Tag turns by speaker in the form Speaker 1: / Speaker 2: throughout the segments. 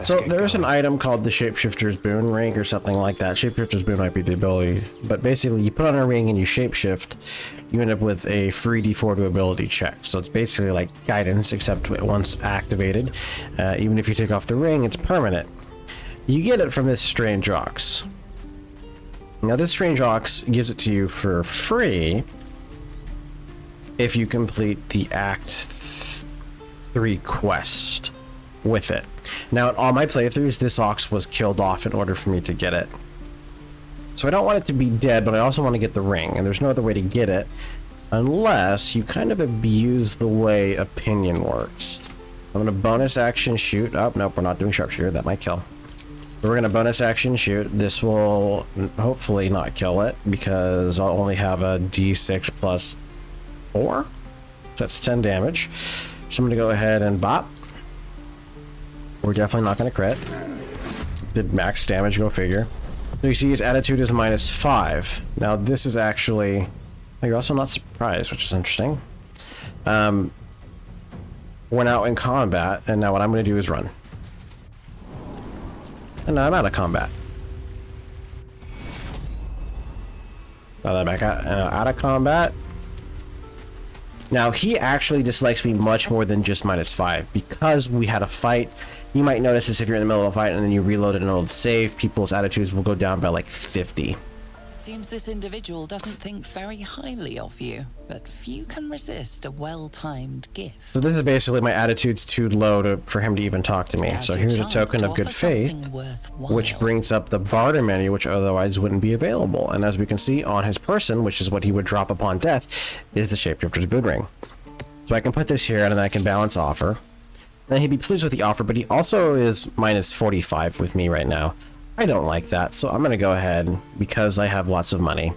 Speaker 1: So there's an item called the Shapeshifter's Boon ring or something like that. Shapeshifter's Boon might be the ability, but basically you put on a ring and you shapeshift, you end up with a free D4 to ability check. So it's basically like guidance, except once activated, even if you take off the ring, it's permanent. You get it from this strange ox. Now this strange ox gives it to you for free if you complete the Act 3 quest with it. Now in all my playthroughs, this ox was killed off in order for me to get it. So I don't want it to be dead, but I also want to get the ring, and there's no other way to get it unless you kind of abuse the way opinion works. I'm gonna bonus action shoot. Oh, nope, we're not doing sharpshooter. That might kill. But we're gonna bonus action shoot. This will hopefully not kill it because I'll only have a D6 plus 4. So that's 10 damage. So I'm gonna go ahead and bop. We're definitely not gonna crit. Did max damage, go figure. So you see his attitude is -5. Now this is actually... Oh, you're also not surprised, which is interesting. We're now in combat, and now what I'm gonna do is run. And now I'm out of combat. Now that I'm back out of combat. Now he actually dislikes me much more than just -5 because we had a fight. You might notice this if you're in the middle of a fight and then you reload an old save, people's attitudes will go down by like 50.
Speaker 2: Seems this individual doesn't think very highly of you, but few can resist a well-timed gift.
Speaker 1: So this is basically my attitude's too low for him to even talk to me. So here's a token of good faith, which brings up the barter menu, which otherwise wouldn't be available. And as we can see on his person, which is what he would drop upon death, is the Shapeshifter's Boon ring. So I can put this here and then I can balance offer. Then he'd be pleased with the offer, but he also is -45 with me right now. I don't like that, so I'm gonna go ahead, because I have lots of money.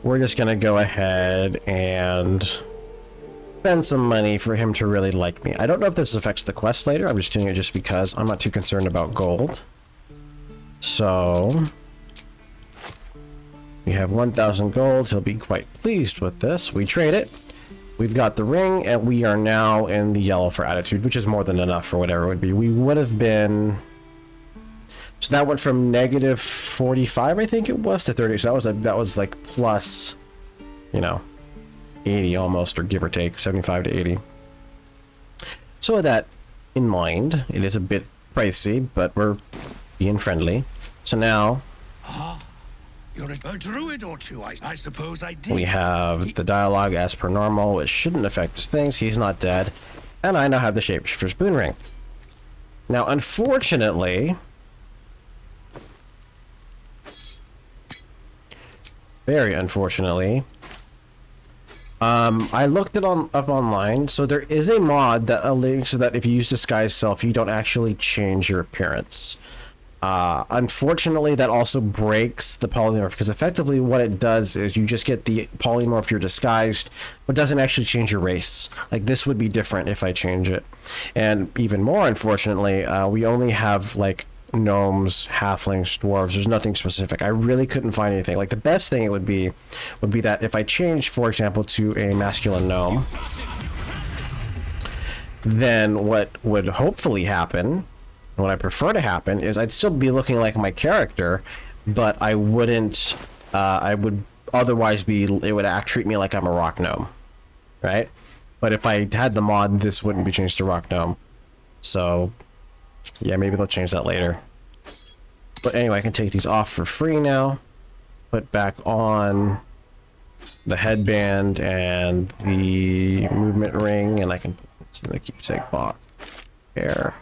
Speaker 1: We're just gonna go ahead and spend some money for him to really like me. I don't know if this affects the quest later. I'm just doing it just because I'm not too concerned about gold. So we have 1,000 gold. He'll be quite pleased with this. We trade it. We've got the ring, and we are now in the yellow for attitude, which is more than enough for whatever it would be. We would have been... So that went from -45, I think it was, to 30. So that was like plus, you know, 80 almost, or give or take, 75 to 80. So with that in mind, it is a bit pricey, but we're being friendly. So now...
Speaker 3: You're a druid or two, I suppose I did.
Speaker 1: We have the dialogue as per normal. It shouldn't affect his things. He's not dead. And I now have the Shapeshifter's Boon ring. Now, unfortunately... Very unfortunately... I looked it up online. So there is a mod that allows so that if you use Disguise Self, you don't actually change your appearance. Unfortunately, that also breaks the polymorph, because effectively what it does is you just get the polymorph you're disguised, but doesn't actually change your race. Like, this would be different if I change it. And even more unfortunately, we only have like gnomes, halflings, dwarves. There's nothing specific. I really couldn't find anything. Like, the best thing it would be that if I changed, for example, to a masculine gnome, then what would hopefully happen, what I prefer to happen, is I'd still be looking like my character, but I wouldn't, I would otherwise be, it would treat me like I'm a rock gnome, right? But if I had the mod, this wouldn't be changed to rock gnome. So, yeah, maybe they'll change that later. But anyway, I can take these off for free now, put back on the headband and the movement ring, and I can put this in the keepsake box here.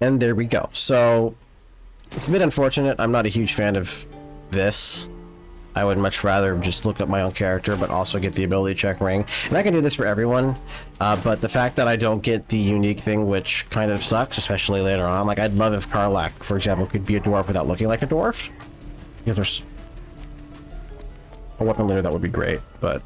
Speaker 1: And there we go. So it's a bit unfortunate. I'm not a huge fan of this. I would much rather just look up my own character, but also get the ability check ring. And I can do this for everyone. But the fact that I don't get the unique thing, which kind of sucks, especially later on. Like, I'd love if Karlach, for example, could be a dwarf without looking like a dwarf. Because there's a weapon later, that would be great. But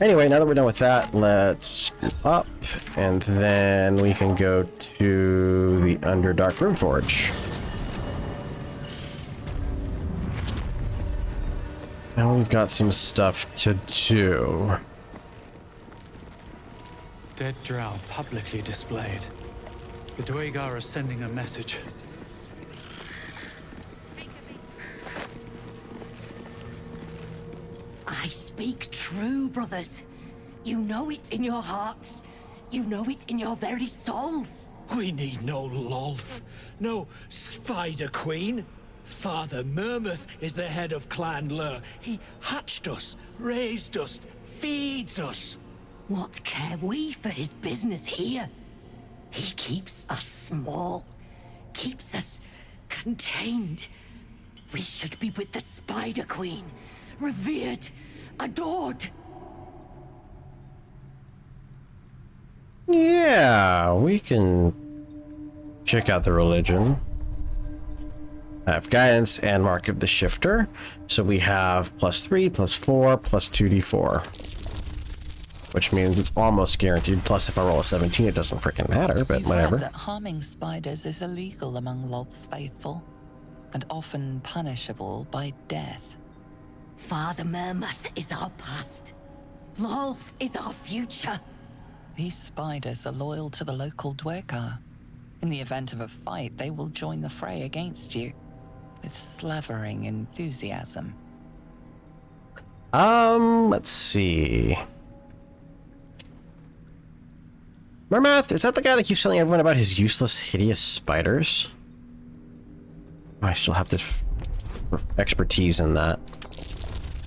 Speaker 1: anyway, now that we're done with that, let's up, and then we can go to the Underdark Grymforge. Now we've got some stuff to do.
Speaker 4: Dead drow publicly displayed. The Dwagar are sending a message.
Speaker 5: I speak true, brothers. You know it in your hearts. You know it in your very souls.
Speaker 3: We need no Lolth, no Spider Queen. Father Mermouth is the head of Clan Lur. He hatched us, raised us, feeds us.
Speaker 5: What care we for his business here? He keeps us small, keeps us contained. We should be with the Spider Queen, revered, adored.
Speaker 1: Yeah, we can check out the religion. I have guidance and mark of the shifter. So we have +3, +4, +2d4. Which means it's almost guaranteed. Plus, if I roll a 17, it doesn't freaking matter, but
Speaker 2: You've
Speaker 1: whatever.
Speaker 2: heard that harming spiders is illegal among Lod's faithful, and often punishable by death.
Speaker 5: Father Mermouth is our past. Lolth is our future.
Speaker 2: These spiders are loyal to the local Dwagar. In the event of a fight, they will join the fray against you, with slavering enthusiasm.
Speaker 1: Let's see. Mermath, is that the guy that keeps telling everyone about his useless, hideous spiders? I still have this expertise in that.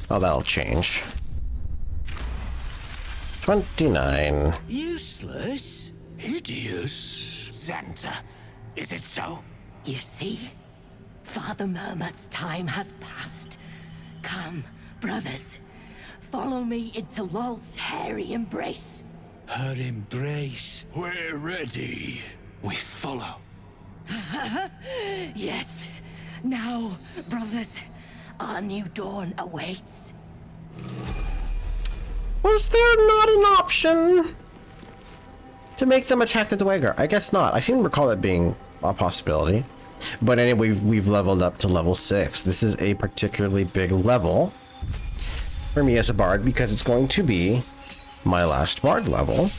Speaker 1: Oh, that'll change. 29.
Speaker 3: Useless? Hideous? Xanta, is it so?
Speaker 5: You see, Father Mermouth's time has passed. Come, brothers, follow me into Lolth's hairy embrace.
Speaker 3: Her embrace. We're ready. We follow.
Speaker 5: Yes, now, brothers, our new dawn awaits.
Speaker 1: Was there not an option to make them attack the Dwagar? I guess not. I seem to recall that being a possibility. But anyway, we've leveled up to level 6. This is a particularly big level for me as a bard because it's going to be my last bard level.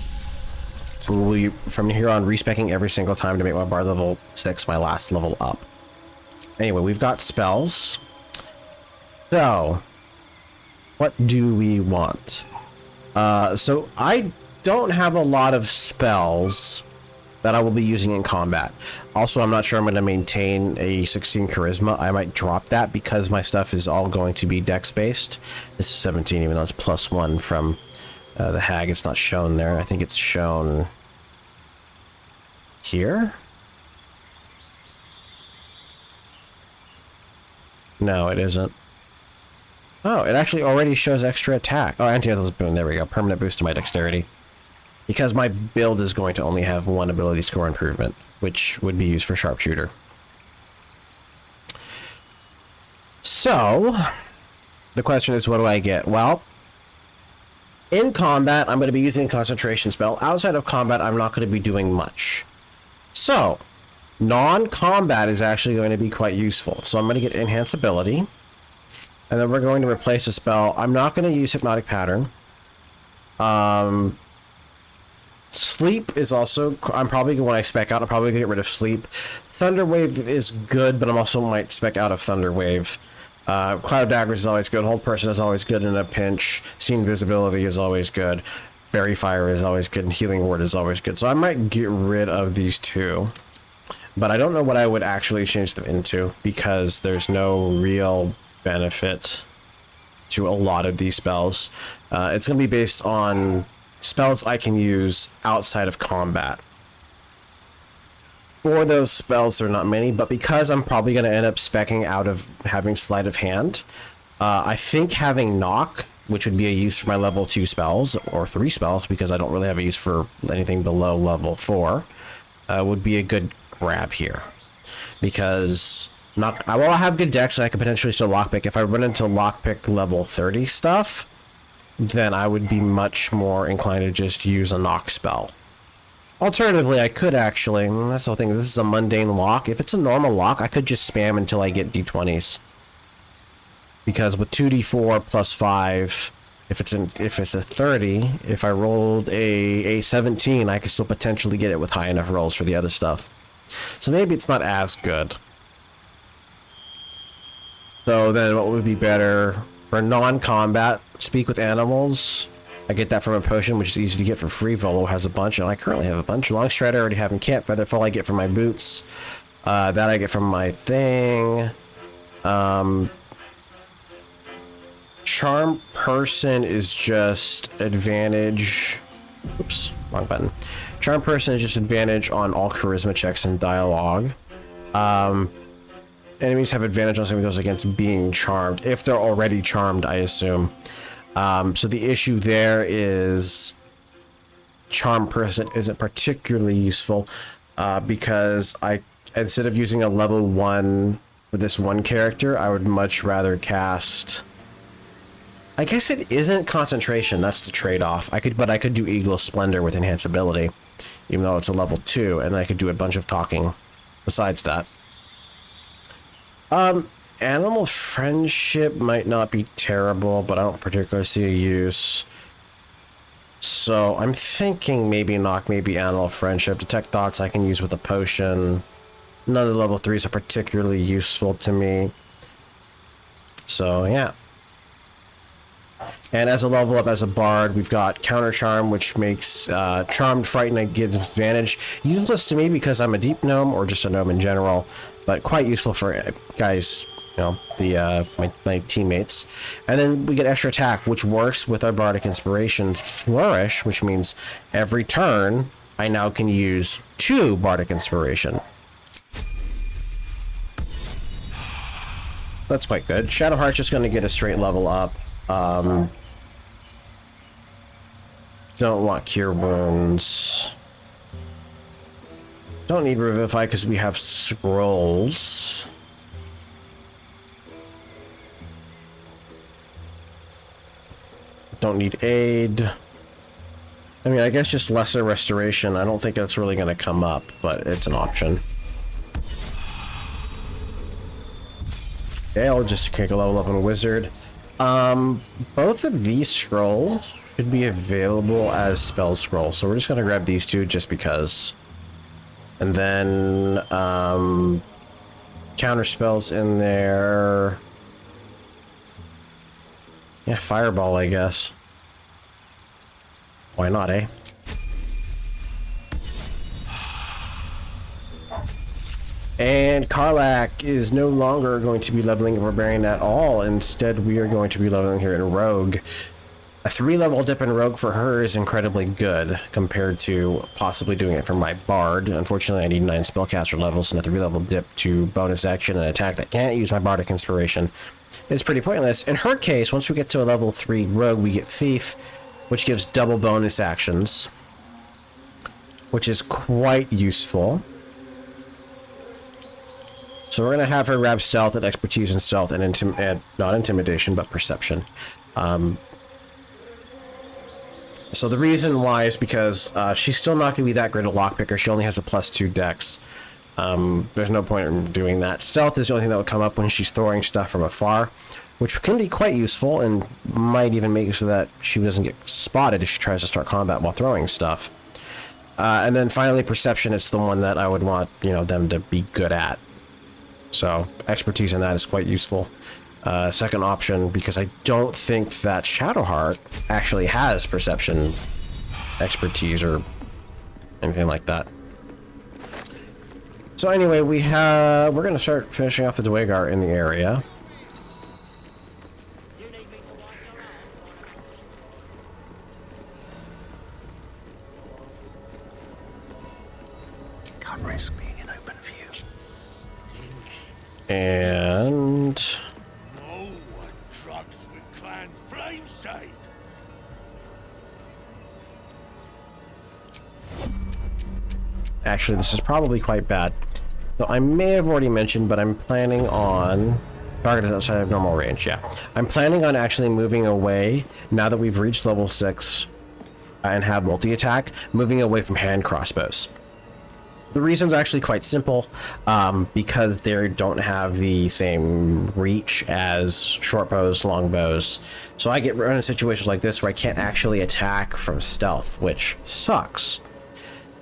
Speaker 1: We'll be, from here on, respecking every single time to make my bard level 6 my last level up. Anyway, we've got spells. So, what do we want? So I don't have a lot of spells that I will be using in combat. Also, I'm not sure I'm going to maintain a 16 charisma. I might drop that because my stuff is all going to be dex based. This is 17, even though it's +1 from the hag. It's not shown there. I think it's shown here. No, it isn't. Oh, it actually already shows extra attack. Oh, anti-lethal boon. There we go. Permanent boost to my dexterity. Because my build is going to only have one ability score improvement, which would be used for sharpshooter. So, the question is, what do I get? Well, in combat, I'm going to be using a concentration spell. Outside of combat, I'm not going to be doing much. So, non-combat is actually going to be quite useful. So I'm going to get enhance ability. And then we're going to replace a spell. I'm not going to use Hypnotic Pattern. Sleep is also... I'm probably, when I spec out, I'm probably going to get rid of Sleep. Thunder Wave is good, but I'm also might spec out of Thunder Wave. Cloud Daggers is always good. Hold Person is always good in a pinch. See Invisibility is always good. Fairy Fire is always good, and Healing Word is always good. So I might get rid of these two. But I don't know what I would actually change them into, because there's no real benefit to a lot of these spells. It's going to be based on spells I can use outside of combat. For those spells, there are not many, but because I'm probably going to end up speccing out of having Sleight of Hand, I think having Knock, which would be a use for my level 2 spells, or 3 spells, because I don't really have a use for anything below level 4, would be a good grab here. Because I will have good decks and I could potentially still lockpick. If I run into lockpick level 30 stuff, then I would be much more inclined to just use a knock spell. Alternatively, I could actually, that's the whole thing, this is a mundane lock. If it's a normal lock, I could just spam until I get d20s. Because with 2d4 plus 5, if it's a 30, if I rolled a 17, I could still potentially get it with high enough rolls for the other stuff. So maybe it's not as good. So then what would be better for non-combat? Speak with animals. I get that from a potion, which is easy to get for free. Volo has a bunch, and I currently have a bunch. Long Strider I already have in camp. Featherfall I get from my boots. That I get from my thing. Charm Person is just advantage. Oops, wrong button. Charm Person is just advantage on all charisma checks and dialogue. Enemies have advantage on saving throws against being charmed, if they're already charmed, I assume. So the issue there is Charm Person isn't particularly useful because instead of using a level 1 for this one character, I would much rather cast... I guess it isn't concentration, that's the trade-off. But I could do Eagle Splendor with enhanced ability, even though it's a level 2, and I could do a bunch of talking besides that. Animal Friendship might not be terrible, but I don't particularly see a use. So I'm thinking maybe Animal Friendship. Detect Thoughts I can use with a potion. None of the level 3s are particularly useful to me. So yeah. And as a level up as a bard, we've got Counter Charm, which makes Charmed Frighten and gives advantage. Useless to me because I'm a deep gnome, or just a gnome in general, but quite useful for guys, you know, my teammates. And then we get Extra Attack, which works with our Bardic Inspiration Flourish, which means every turn I now can use 2 Bardic Inspiration. That's quite good. Shadowheart's just going to get a straight level up. Don't want Cure Wounds. Don't need Revivify because we have scrolls. Don't need Aid. I mean, I guess just Lesser Restoration. I don't think that's really going to come up, but it's an option. Okay, I'll just kick a level up on Wizard. Both of these scrolls should be available as spell scrolls, so we're just gonna grab these 2 just because. And then counter spells in there. Yeah, Fireball, I guess. Why not, eh? And Karlach is no longer going to be leveling a Barbarian at all. Instead, we are going to be leveling her in Rogue. A 3-level dip in Rogue for her is incredibly good compared to possibly doing it for my Bard. Unfortunately, I need 9 spellcaster levels, and a 3-level dip to bonus action and attack that can't use my Bardic Inspiration is pretty pointless. In her case, once we get to a level 3 Rogue, we get Thief, which gives double bonus actions, which is quite useful. So we're going to have her grab Stealth and Expertise in Stealth and not Intimidation, but Perception. So the reason why is because she's still not going to be that great a lockpicker. She only has a +2 dex. There's no point in doing that. Stealth is the only thing that will come up when she's throwing stuff from afar, which can be quite useful and might even make it so that she doesn't get spotted if she tries to start combat while throwing stuff. And then finally, Perception is the one that I would want, you know, them to be good at. So expertise in that is quite useful. Second option, because I don't think that Shadowheart actually has perception expertise or anything like that. So anyway, we're going to start finishing off the Dwegar in the area.
Speaker 4: Can't risk being in open view.
Speaker 1: And
Speaker 3: no one drugs with Clan Flameshade.
Speaker 1: actually, this is probably quite bad. So I may have already mentioned, but I'm planning on... Target is outside of normal range, yeah. I'm planning on actually moving away, now that we've reached level 6 and have multi-attack, moving away from hand crossbows. The reason's actually quite simple, because they don't have the same reach as short bows, long bows. So I get run in situations like this where I can't actually attack from stealth, which sucks.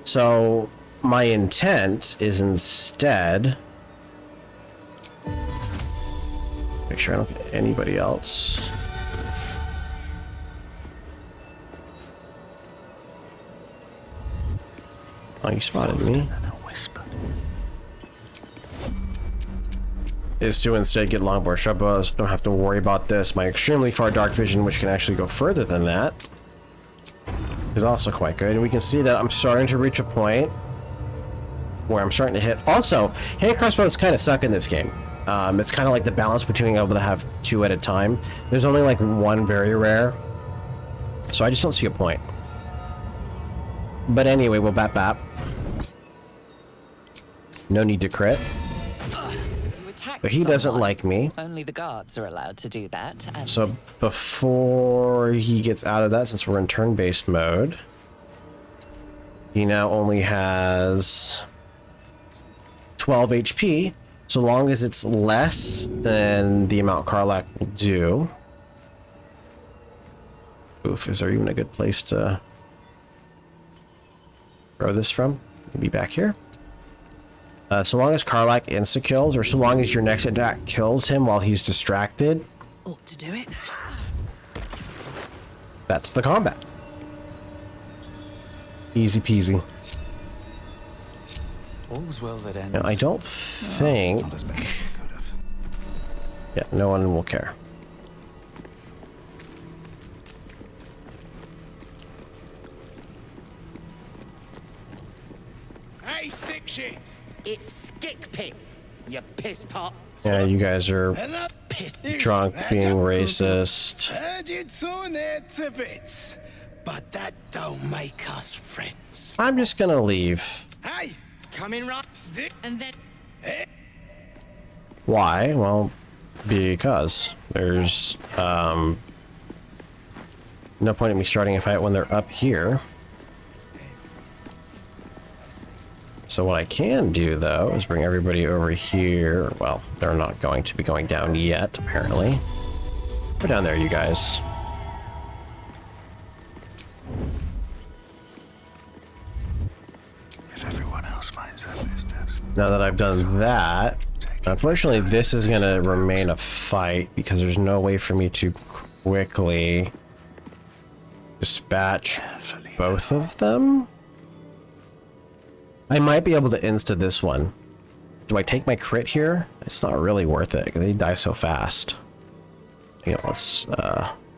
Speaker 1: So my intent is instead... Make sure I don't get anybody else. Oh, you spotted me. Is to instead get longbow short bows. Don't have to worry about this. My extremely far dark vision, which can actually go further than that, is also quite good. And we can see that I'm starting to reach a point where I'm starting to hit. Also, hand crossbows kind of suck in this game. It's kind of like the balance between being able to have 2 at a time. There's only like 1 very rare, so I just don't see a point. But anyway, we'll bap. No need to crit. But he doesn't like me.
Speaker 2: Only the guards are allowed to do that.
Speaker 1: So before he gets out of that, since we're in turn-based mode, he now only has 12 HP, so long as it's less than the amount Karlach will do. Oof, is there even a good place to throw this from? Maybe back here? So long as Karlach insta-kills, or so long as your next attack kills him while he's distracted,
Speaker 5: Ought to do it.
Speaker 1: that's the combat. Easy peasy.
Speaker 4: All's well that ends.
Speaker 1: Now, I don't think...
Speaker 4: Not as bad as it could have.
Speaker 1: Yeah, no one will care.
Speaker 3: Hey, stick shit! It's stick pig, you piss pot.
Speaker 1: Yeah, you guys are
Speaker 3: Piss
Speaker 1: drunk, being racist.
Speaker 3: Heard you torn there to bits, but that don't make us friends.
Speaker 1: I'm just gonna leave.
Speaker 3: Hey, come in right stick.
Speaker 5: And then
Speaker 1: Why? Well, because there's no point in me starting a fight when they're up here. So what I can do, though, is bring everybody over here. Well, they're not going to be going down yet, apparently. Go down there, you guys.
Speaker 4: If everyone else minds their business.
Speaker 1: Now that I've done that, unfortunately, this is going to remain a fight because there's no way for me to quickly dispatch both of them. I might be able to insta this one. Do I take my crit here? It's not really worth it. They die so fast. You know, let's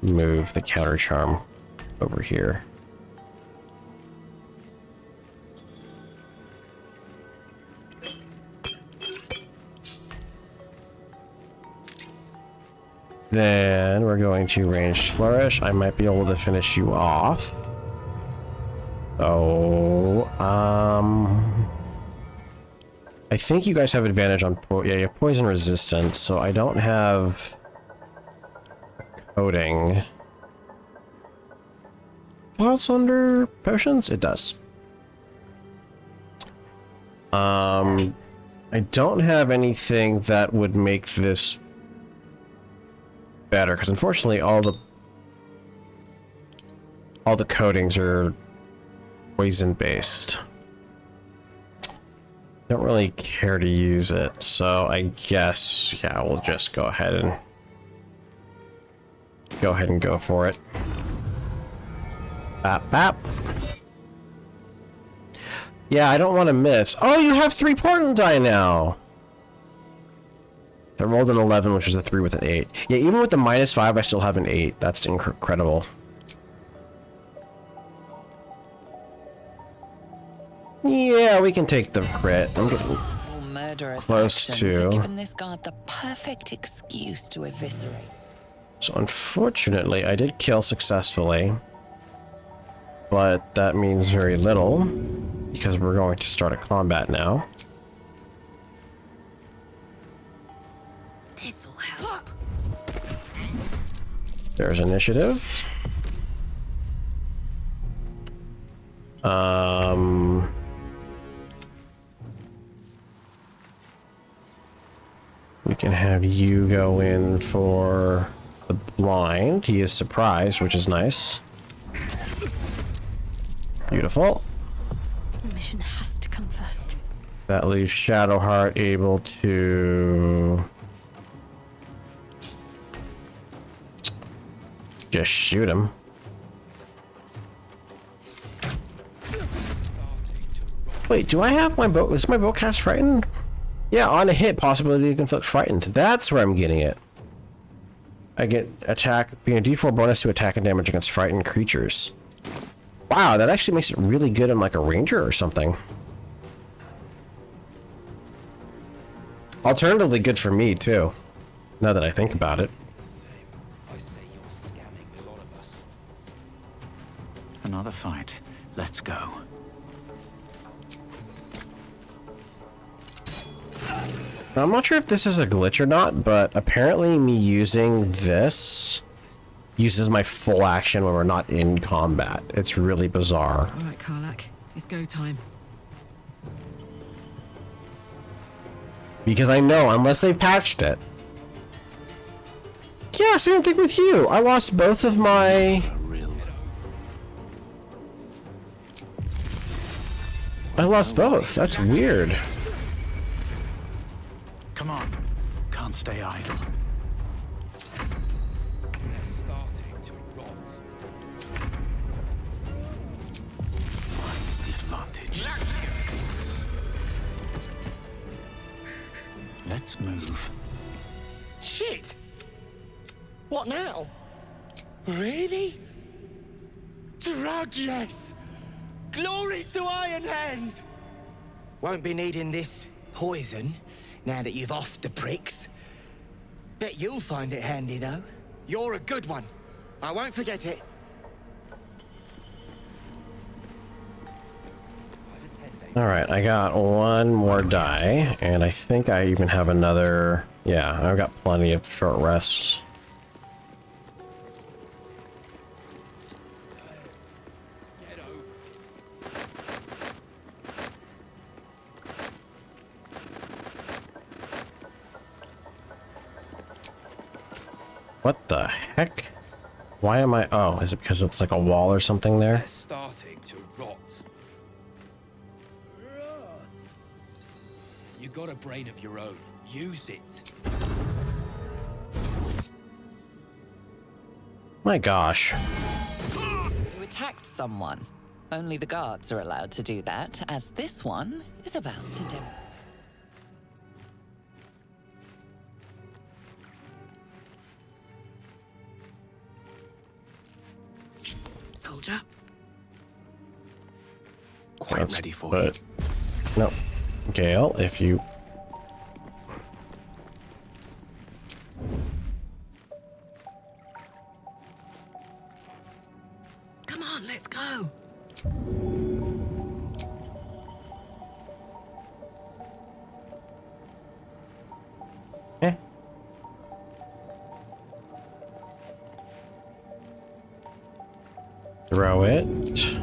Speaker 1: move the counter charm over here. Then we're going to ranged flourish. I might be able to finish you off. So, I think you guys have advantage on yeah, you have poison resistance, so I don't have coding. Falls under potions? It does. I don't have anything that would make this better, because unfortunately all the coatings are poison based. Don't really care to use it, so I guess, yeah, we'll just go ahead and go for it. Bap bap. Yeah, I don't want to miss. Oh, you have 3 portent die now. I rolled an 11, which is a 3 with an 8. Yeah, even with the -5, I still have an 8. That's incredible. Yeah, we can take the crit. I'm getting
Speaker 2: Murderous
Speaker 1: close
Speaker 2: actions
Speaker 1: to.
Speaker 2: have given this guard the perfect excuse to eviscerate.
Speaker 1: So unfortunately, I did kill successfully, but that means very little because we're going to start a combat now.
Speaker 5: this'll help.
Speaker 1: There's initiative. have you go in for the blind. He is surprised, which is nice. Beautiful.
Speaker 5: The mission has to come first.
Speaker 1: That leaves Shadowheart able to just shoot him. Wait, do I have my bow? Is my bow cast frightened? Yeah, on a hit, possibility to inflict frightened. That's where I'm getting it. I get attack, being a D4 bonus to attack and damage against frightened creatures. Wow, that actually makes it really good in like a ranger or something. Alternatively good for me too, now that I think about it.
Speaker 3: I say you're scamming a lot of us.
Speaker 4: Another fight. Let's go.
Speaker 1: Now, I'm not sure if this is a glitch or not, but apparently me using this uses my full action when we're not in combat. It's really bizarre.
Speaker 6: All right, Karlak, it's go time.
Speaker 1: Because I know, unless they've patched it. Yeah, same thing with you. I lost both of my... I lost both. That's weird.
Speaker 4: Come on. Can't stay idle.
Speaker 3: Starting to rot.
Speaker 4: What's the advantage? Let's move.
Speaker 3: Shit! What now? Really? Drow Gish! Glory to Iron Hand! Won't be needing this poison now that you've offed the pricks. Bet you'll find it handy, though. You're a good one. I won't forget it.
Speaker 1: Alright, I got one more die, and I think I even have another... Yeah, I've got plenty of short rests. What the heck? Why am I... Oh, is it because it's like a wall or something there?
Speaker 3: Starting to rot. You got a brain of your own. Use it.
Speaker 1: My gosh.
Speaker 2: You attacked someone. Only the guards are allowed to do that, as this one is about to demonstrate.
Speaker 6: Soldier.
Speaker 4: Quite
Speaker 1: Let's
Speaker 4: ready for
Speaker 1: put-
Speaker 4: it.
Speaker 1: No. Gale, if you...
Speaker 6: Come on, let's go.
Speaker 1: Eh. Throw it.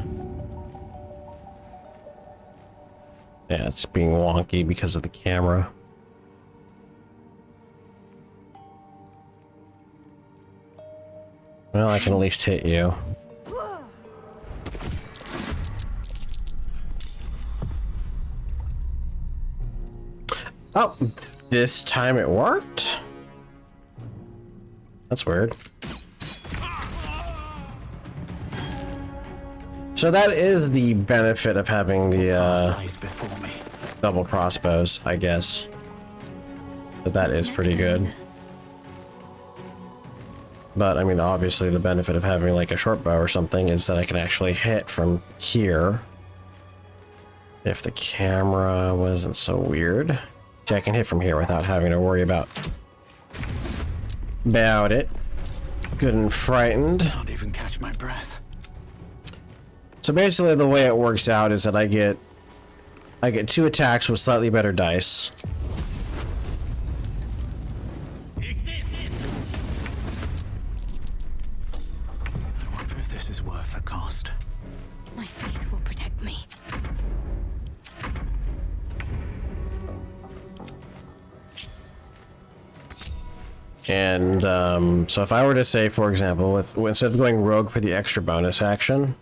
Speaker 1: Yeah, it's being wonky because of the camera. Well, I can at least hit you. Oh, this time it worked? That's weird. So that is the benefit of having the
Speaker 4: Lies before me.
Speaker 1: double crossbows, I guess. But that is pretty good. But I mean, obviously the benefit of having like a short bow or something is that I can actually hit from here. If the camera wasn't so weird. See, I can hit from here without having to worry about it. Good and frightened.
Speaker 4: Can't even catch my breath.
Speaker 1: So basically the way it works out is that I get 2 attacks with slightly better dice.
Speaker 4: I wonder if this is worth the cost.
Speaker 5: My faith will protect me.
Speaker 1: And so if I were to say, for example, instead of going rogue for the extra bonus action,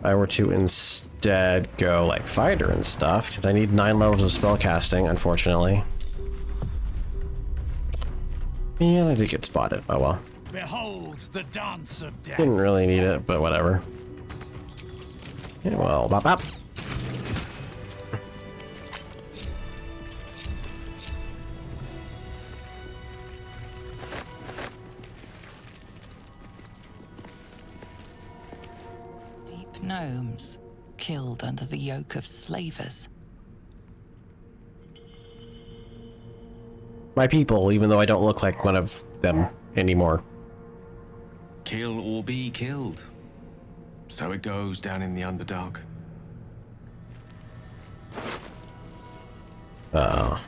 Speaker 1: I were to instead go like fighter and stuff, because I need 9 levels of spellcasting, unfortunately. Yeah, I did get spotted. Oh well.
Speaker 7: Behold the dance of death.
Speaker 1: Didn't really need it, but whatever. Yeah, well, bop bop.
Speaker 2: Deep gnomes, killed under the yoke of slavers.
Speaker 1: My people, even though I don't look like one of them anymore.
Speaker 8: Kill or be killed. So it goes down in the Underdark.
Speaker 1: Oh.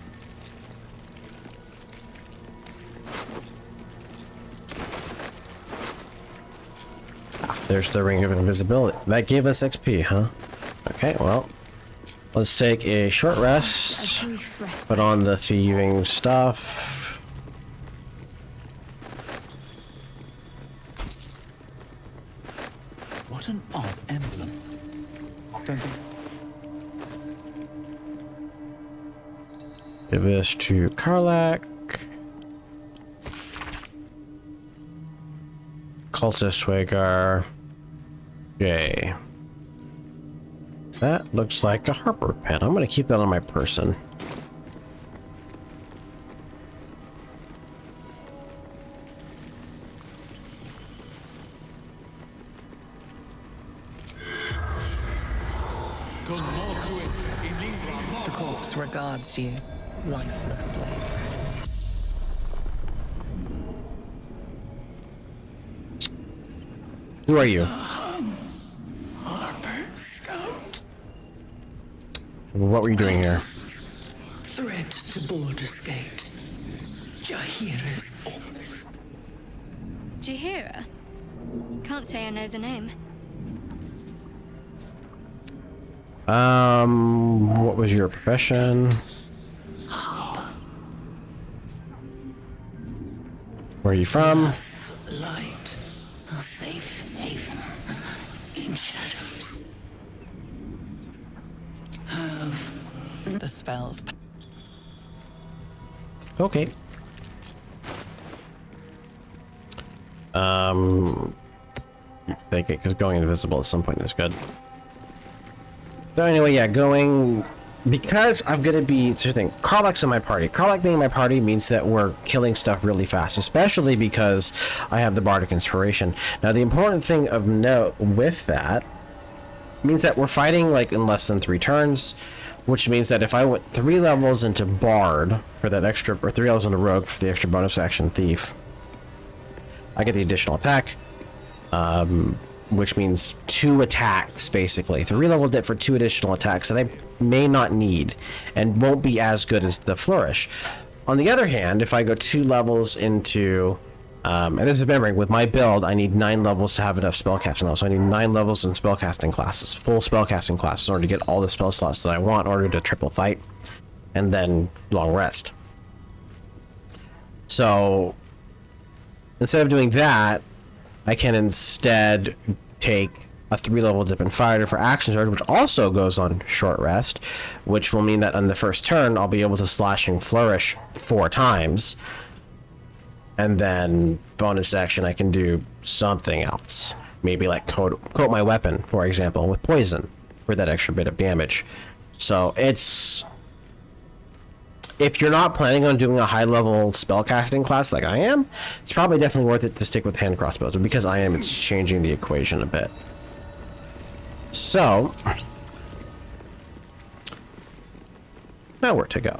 Speaker 1: There's the Ring of Invisibility. That gave us XP, huh? Okay, well. Let's take a short rest.
Speaker 5: A brief respite.
Speaker 1: Put on the thieving stuff.
Speaker 4: What an odd emblem. Don't think.
Speaker 1: Give this to Karlak. Cultist Wagar. Yay. That looks like a Harper pen. I'm gonna keep that on my person.
Speaker 2: The corpse regards you lifelessly.
Speaker 1: Who are you?
Speaker 7: Harper Scout.
Speaker 1: What were you doing here?
Speaker 6: Threat to Baldur's Gate. Jahira's orders.
Speaker 9: Jahira? Can't say I know the name.
Speaker 1: What was your profession? Where are you from?
Speaker 6: Light. A safe haven. In shadows.
Speaker 2: The spells.
Speaker 1: Okay. Take it, because going invisible at some point is good. So anyway, yeah, because I'm gonna be, it's the thing, Karlak's in my party. Karlak being in my party means that we're killing stuff really fast, especially because I have the Bardic Inspiration. Now, the important thing of note with that means that we're fighting like in less than 3 turns, which means that if I went 3 levels into Bard for that extra, or 3 levels into Rogue for the extra bonus action Thief, I get the additional attack. Which means 2 attacks, basically. 3 level dip for 2 additional attacks that I may not need and won't be as good as the Flourish. On the other hand, if I go 2 levels into, and this is remembering, with my build, I need 9 levels to have enough spellcasting levels. So I need 9 levels in spellcasting classes, full spellcasting classes, in order to get all the spell slots that I want in order to triple fight, and then long rest. So, instead of doing that, I can instead take a 3 level dip in fighter for action surge, which also goes on short rest, which will mean that on the first turn I'll be able to slashing flourish 4 times, and then bonus action I can do something else, maybe like coat my weapon, for example, with poison for that extra bit of damage. So it's, if you're not planning on doing a high-level spellcasting class like I am, it's probably definitely worth it to stick with hand crossbows. But because I am, it's changing the equation a bit. So, now where to go?